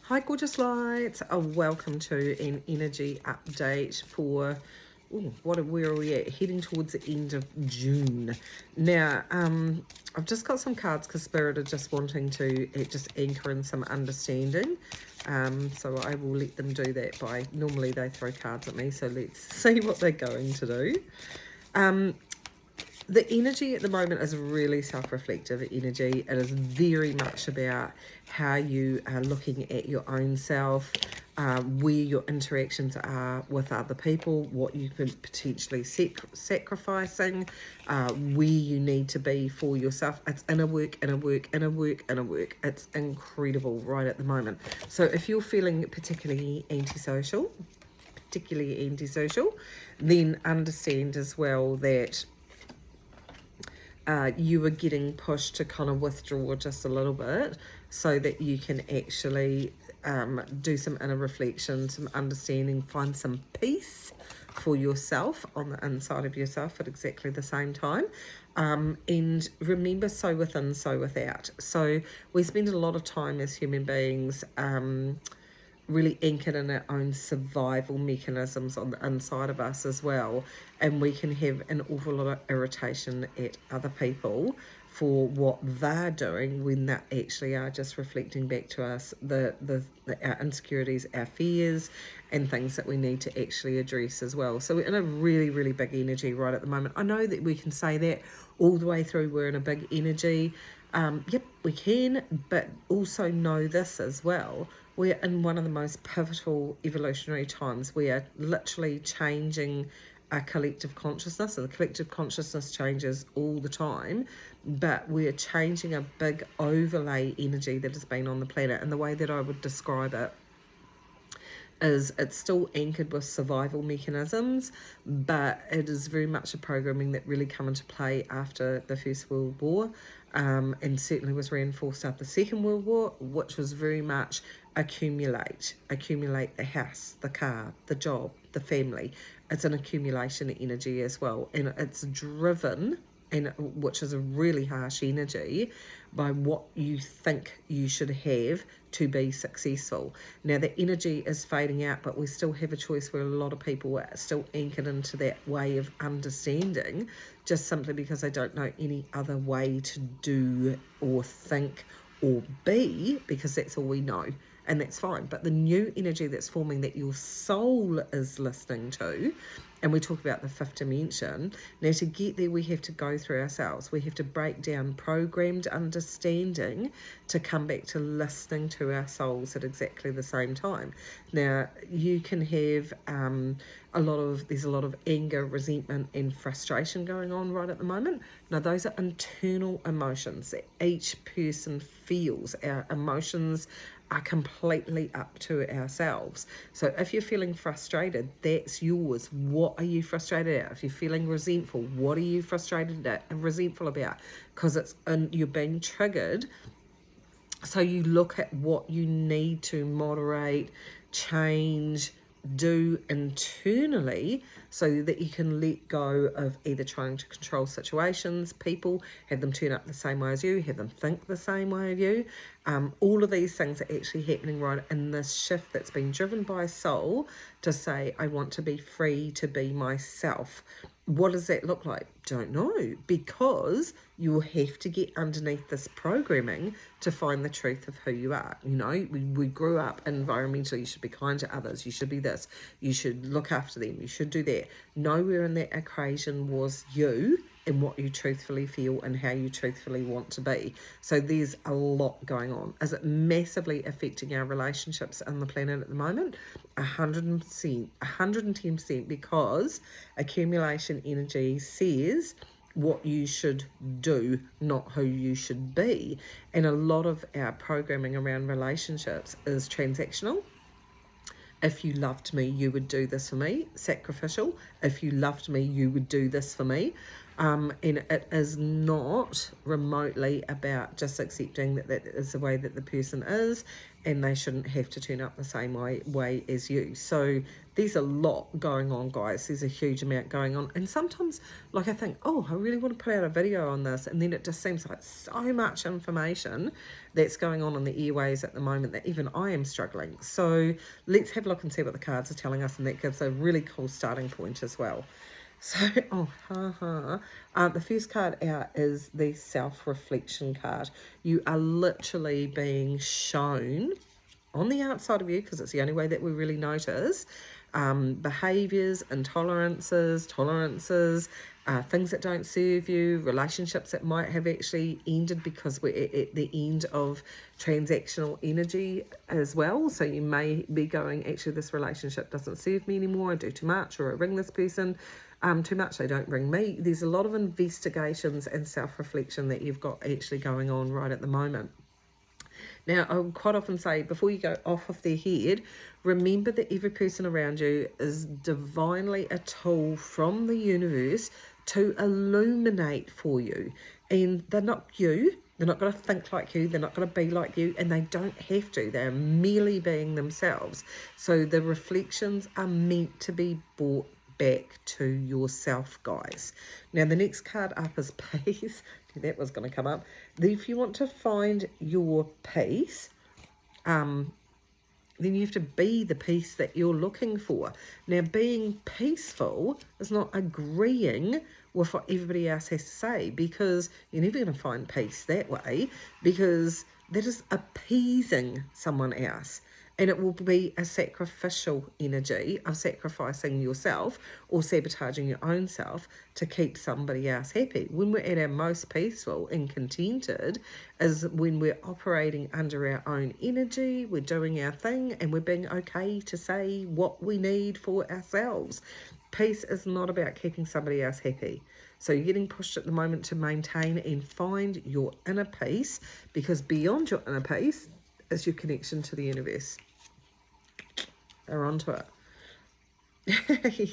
Hi gorgeous lights, welcome to an energy update for where are we at? Heading towards the end of June. Now, I've just got some cards because Spirit are just wanting to just anchor in some understanding. So I will let them do that normally they throw cards at me, so let's see what they're going to do. The energy at the moment is really self-reflective energy. It is very much about how you are looking at your own self, where your interactions are with other people, what you've been potentially sacrificing, where you need to be for yourself. It's inner work, inner work, inner work, inner work. It's incredible right at the moment. So if you're feeling particularly antisocial, then understand as well that you are getting pushed to kind of withdraw just a little bit so that you can actually do some inner reflection, some understanding, find some peace for yourself on the inside of yourself at exactly the same time. And remember, so within, so without. So we spend a lot of time as human beings really anchored in our own survival mechanisms on the inside of us as well, and we can have an awful lot of irritation at other people for what they're doing when they actually are just reflecting back to us our insecurities, our fears, and things that we need to actually address as well. So we're in a really, really big energy right at the moment. I know that we can say that all the way through, we're in a big energy. Yep, we can, but also know this as well. We're in one of the most pivotal evolutionary times. We are literally changing our collective consciousness, and the collective consciousness changes all the time, but we're changing a big overlay energy that has been on the planet. And the way that I would describe it is it's still anchored with survival mechanisms, but it is very much a programming that really come into play after the First World War, and certainly was reinforced after the Second World War, which was very much accumulate the house, the car, the job, the family. It's an accumulation energy as well, and it's driven, and which is a really harsh energy, by what you think you should have to be successful. Now the energy is fading out, but we still have a choice where a lot of people are still anchored into that way of understanding, just simply because they don't know any other way to do or think or be, because that's all we know. And that's fine. But the new energy that's forming, that your soul is listening to, and we talk about the fifth dimension. Now, to get there, we have to go through ourselves. We have to break down programmed understanding to come back to listening to our souls at exactly the same time. Now, you can have there's a lot of anger, resentment, and frustration going on right at the moment. Now, those are internal emotions that each person feels. Our emotions are completely up to ourselves. So if you're feeling frustrated, that's yours. What are you frustrated at? If you're feeling resentful, what are you frustrated at and resentful about? Because you're being triggered. So you look at what you need to moderate, change, do internally, so that you can let go of either trying to control situations, people, have them turn up the same way as you, have them think the same way as you. All of these things are actually happening right in this shift that's been driven by soul to say, I want to be free to be myself. What does that look like? Don't know, because you'll have to get underneath this programming to find the truth of who you are. You know, we grew up environmentally, you should be kind to others, you should be this, you should look after them, you should do that. Nowhere in that equation was you and what you truthfully feel and how you truthfully want to be. So there's a lot going on. Is it massively affecting our relationships on the planet at the moment? 100%, 110%, because accumulation energy says what you should do, not who you should be. And a lot of our programming around relationships is transactional. If you loved me, you would do this for me. Sacrificial. If you loved me, you would do this for me. And it is not remotely about just accepting that that is the way that the person is, and they shouldn't have to turn up the same way as you. So there's a lot going on, guys. There's a huge amount going on. And sometimes, like, I think, oh, I really want to put out a video on this. And then it just seems like so much information that's going on in the airways at the moment that even I am struggling. So let's have a look and see what the cards are telling us. And that gives a really cool starting point as well. So, the first card out is the self-reflection card. You are literally being shown on the outside of you, because it's the only way that we really notice, behaviours, intolerances, tolerances, things that don't serve you, relationships that might have actually ended because we're at the end of transactional energy as well. So you may be going, actually, this relationship doesn't serve me anymore, I do too much, or I ring this person too much, they don't ring me. There's a lot of investigations and self-reflection that you've got actually going on right at the moment. Now, I would quite often say, before you go off of their head, remember that every person around you is divinely a tool from the universe to illuminate for you. And they're not you. They're not going to think like you. They're not going to be like you. And they don't have to. They're merely being themselves. So the reflections are meant to be brought back to yourself, guys. Now, the next card up is peace. That was going to come up. If you want to find your peace, then you have to be the peace that you're looking for. Now, being peaceful is not agreeing with what everybody else has to say, because you're never going to find peace that way, because that is appeasing someone else. And it will be a sacrificial energy of sacrificing yourself or sabotaging your own self to keep somebody else happy. When we're at our most peaceful and contented is when we're operating under our own energy, we're doing our thing, and we're being okay to say what we need for ourselves. Peace is not about keeping somebody else happy. So you're getting pushed at the moment to maintain and find your inner peace, because beyond your inner peace is your connection to the universe. Are onto it.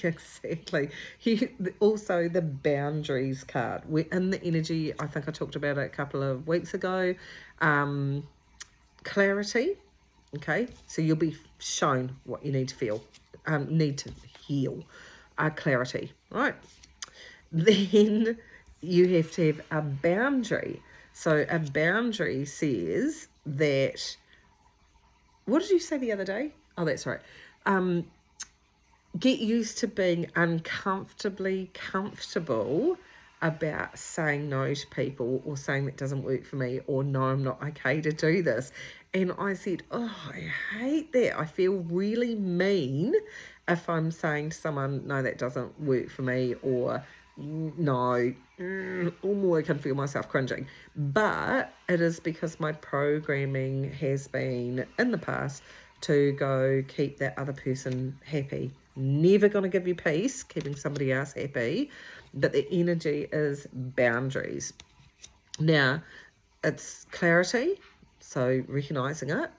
Exactly. Also, the boundaries card. We're in the energy, I think I talked about it a couple of weeks ago. Clarity. Okay, so you'll be shown what you need to feel, need to heal. Clarity, right? Then you have to have a boundary. So a boundary says that, what did you say the other day? Oh, that's right. Get used to being uncomfortably comfortable about saying no to people, or saying that doesn't work for me, or no, I'm not okay to do this. And I said, oh, I hate that. I feel really mean if I'm saying to someone, no, that doesn't work for me, or no, I can feel myself cringing. But it is because my programming has been in the past to go keep that other person happy. Never going to give you peace keeping somebody else happy, but the energy is boundaries. Now, it's clarity, so recognizing it,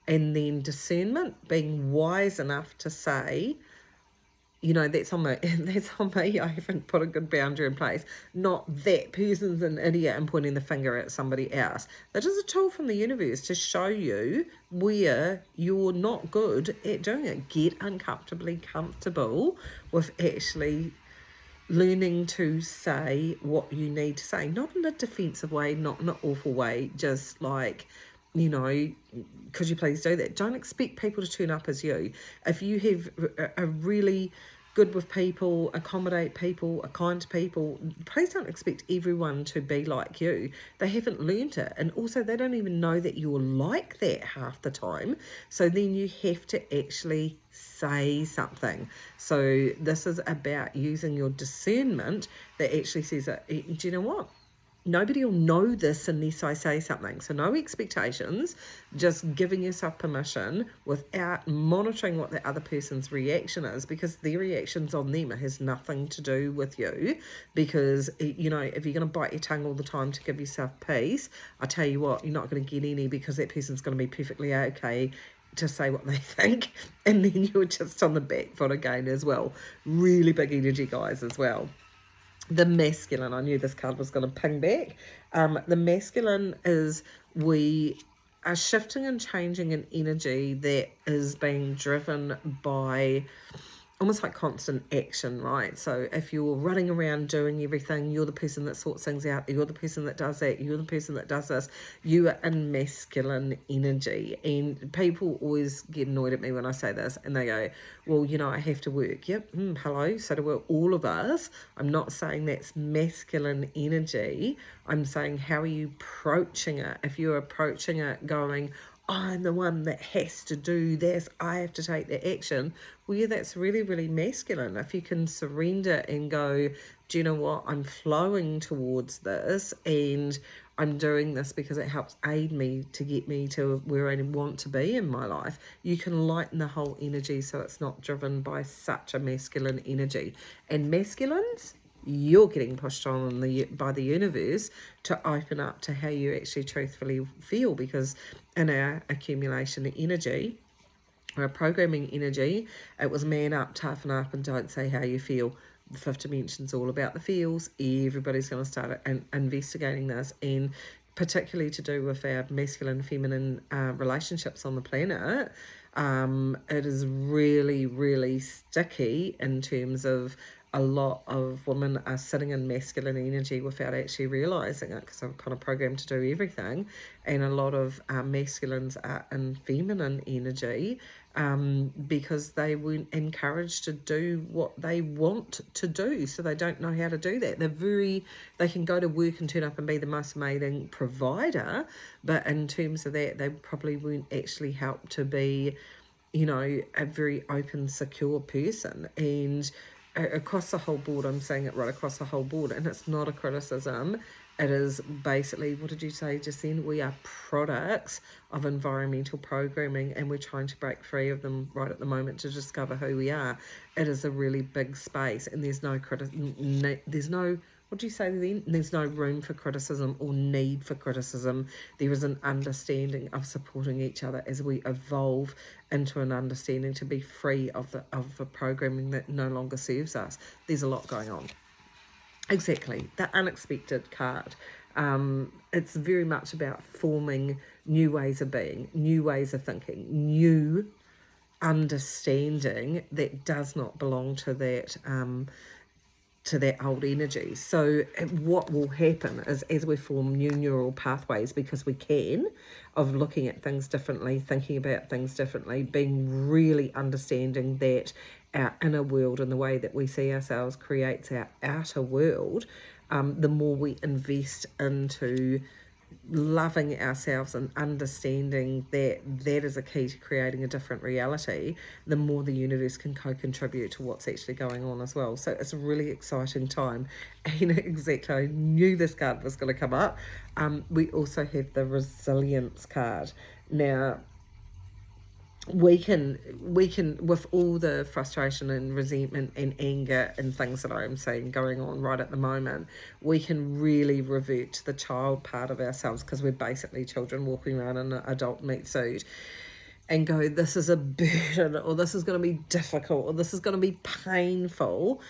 and then discernment, being wise enough to say, you know, that's on me. I haven't put a good boundary in place. Not that person's an idiot and pointing the finger at somebody else. That is a tool from the universe to show you where you're not good at doing it. Get uncomfortably comfortable with actually learning to say what you need to say. Not in a defensive way, not in an awful way, just like, you know, could you please do that? Don't expect people to turn up as you. If you have a really good with people, accommodate people, are kind to people, please don't expect everyone to be like you. They haven't learned it. And also, they don't even know that you're like that half the time. So then you have to actually say something. So this is about using your discernment that actually says, do you know what? Nobody will know this unless I say something. So no expectations, just giving yourself permission without monitoring what the other person's reaction is, because their reaction's on them. It has nothing to do with you, because, you know, if you're going to bite your tongue all the time to give yourself peace, I tell you what, you're not going to get any, because that person's going to be perfectly okay to say what they think, and then you're just on the back foot again as well. Really big energy, guys, as well. The masculine, I knew this card was going to ping back. The masculine is we are shifting and changing an energy that is being driven by almost like constant action, right? So if you're running around doing everything, you're the person that sorts things out, you're the person that does that, you're the person that does this, you are in masculine energy. And people always get annoyed at me when I say this, and they go, well, you know, I have to work. Yep, hello, so do all of us. I'm not saying that's masculine energy. I'm saying, how are you approaching it? If you're approaching it going, I'm the one that has to do this, I have to take the action. Well, yeah, that's really, really masculine. If you can surrender and go, do you know what, I'm flowing towards this and I'm doing this because it helps aid me to get me to where I want to be in my life. You can lighten the whole energy so it's not driven by such a masculine energy. And masculines, you're getting pushed on by the universe to open up to how you actually truthfully feel, because in our accumulation energy, or our programming energy, it was man up, toughen up, and don't say how you feel. The fifth dimension's all about the feels. Everybody's going to start investigating this, and particularly to do with our masculine feminine relationships on the planet. It is really, really sticky in terms of a lot of women are sitting in masculine energy without actually realizing it, because I'm kind of programmed to do everything, and a lot of masculines are in feminine energy because they weren't encouraged to do what they want to do, so they don't know how to do that. They can go to work and turn up and be the most amazing provider, but in terms of that, they probably weren't actually helped to be, you know, a very open, secure person. And across the whole board, I'm saying it right across the whole board, and it's not a criticism. It is basically, what did you say just then? We are products of environmental programming, and we're trying to break free of them right at the moment to discover who we are. It is a really big space, and there's no what do you say then? There's no room for criticism or need for criticism. There is an understanding of supporting each other as we evolve into an understanding to be free of the programming that no longer serves us. There's a lot going on. Exactly, the unexpected card. It's very much about forming new ways of being, new ways of thinking, new understanding that does not belong to that old energy. So what will happen is, as we form new neural pathways, because we can, of looking at things differently, thinking about things differently, being really understanding that our inner world and the way that we see ourselves creates our outer world, the more we invest into loving ourselves and understanding that that is a key to creating a different reality, the more the universe can co-contribute to what's actually going on as well. So it's a really exciting time. And exactly, I knew this card was going to come up. We also have the resilience card. Now, we can with all the frustration and resentment and anger and things that I'm saying going on right at the moment, we can really revert to the child part of ourselves, because we're basically children walking around in an adult meat suit, and go, this is a burden, or this is going to be difficult, or this is going to be painful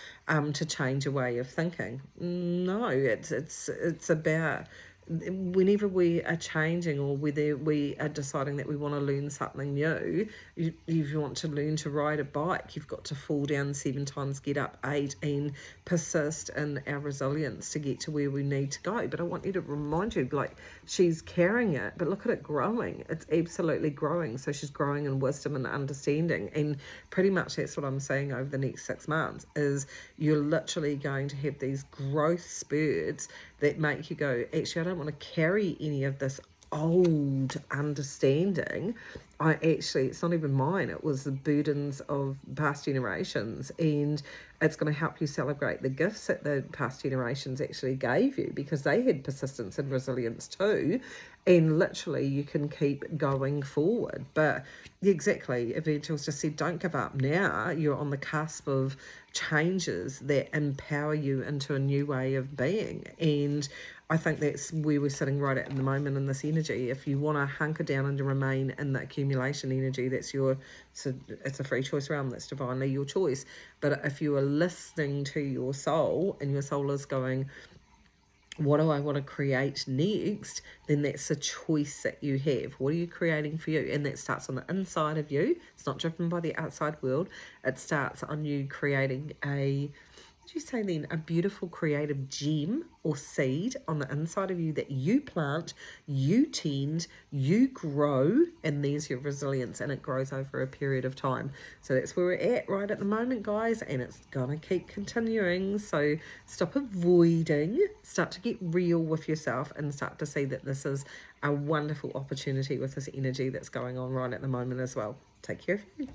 to change a way of thinking. No, it's about, whenever we are changing, or whether we are deciding that we want to learn something new, if you want to learn to ride a bike, you've got to fall down 7 times, get up 8, and persist in our resilience to get to where we need to go. But I want you to remind you, like, she's carrying it, but look at it growing. It's absolutely growing. So she's growing in wisdom and understanding, and pretty much that's what I'm saying over the next 6 months, is you're literally going to have these growth spurts that make you go, actually, I don't want to carry any of this old understanding. It's not even mine. It was the burdens of past generations, and it's going to help you celebrate the gifts that the past generations actually gave you, because they had persistence and resilience too, and literally you can keep going forward. But exactly, Evangel's just said, don't give up now. You're on the cusp of changes that empower you into a new way of being. And I think that's where we're sitting right at the moment in this energy. If you want to hunker down and to remain in the accumulation energy, that's it's a free choice realm, that's divinely your choice. But if you are listening to your soul and your soul is going, what do I want to create next, then that's a choice that you have. What are you creating for you? And that starts on the inside of you. It's not driven by the outside world. It starts on you creating a beautiful creative gem or seed on the inside of you that you plant, you tend, you grow, and there's your resilience, and it grows over a period of time. So that's where we're at right at the moment, guys, and it's gonna keep continuing. So stop avoiding, start to get real with yourself, and start to see that this is a wonderful opportunity with this energy that's going on right at the moment as well. Take care of you.